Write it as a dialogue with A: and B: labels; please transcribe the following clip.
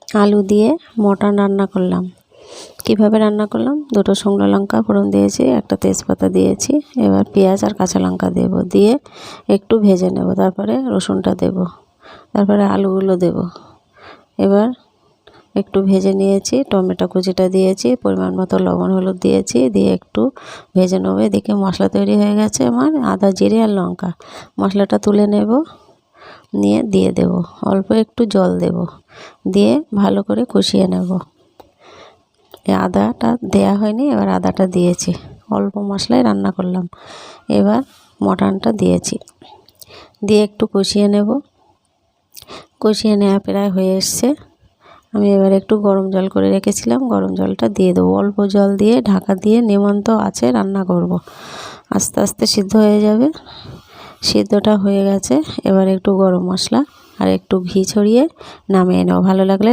A: আলু দিয়ে মটন রান্না করলাম। কিভাবে রান্না করলাম, দুটো শুকনো লঙ্কা ফোড়ন দিয়েছি, একটা তেজপাতা দিয়েছি। এবার পেঁয়াজ আর কাঁচা লঙ্কা দেব, দিয়ে একটু ভেজে নেব। তারপরে রসুনটা দেব, তারপরে আলুগুলো দেব। এবার একটু ভেজে নিয়েছি, টমেটো কুচিটা দিয়েছি, পরিমাণ মতো লবণ হলুদ দিয়েছি, দিয়ে একটু ভেজে নেব। এদিকে মশলা তৈরি হয়ে গেছে আমার, আদা জিরে আর লঙ্কা। মশলাটা তুলে নেব, নিয়ে দিয়ে দেব, অল্প একটু জল দেব, দিয়ে ভালো করে কষিয়ে নেব। আদাটা দেয়া হয়নি, এবার আদাটা দিয়েছি। অল্প মশলায় রান্না করলাম। এবার মটনটা দিয়েছি, দিয়ে একটু কষিয়ে নেব। কষিয়ে নেওয়া প্রায় হয়ে এসছে। আমি এবার একটু গরম জল করে রেখেছিলাম, গরম জলটা দিয়ে দেবো। অল্প জল দিয়ে ঢাকা দিয়ে নেমন্ত আছে রান্না করব। আস্তে আস্তে সিদ্ধ হয়ে যাবে। সিদ্ধটা হয়ে গেছে, এবার একটু গরম মশলা আর একটু ঘি ছড়িয়ে নামিয়ে নেব। ভালো লাগলে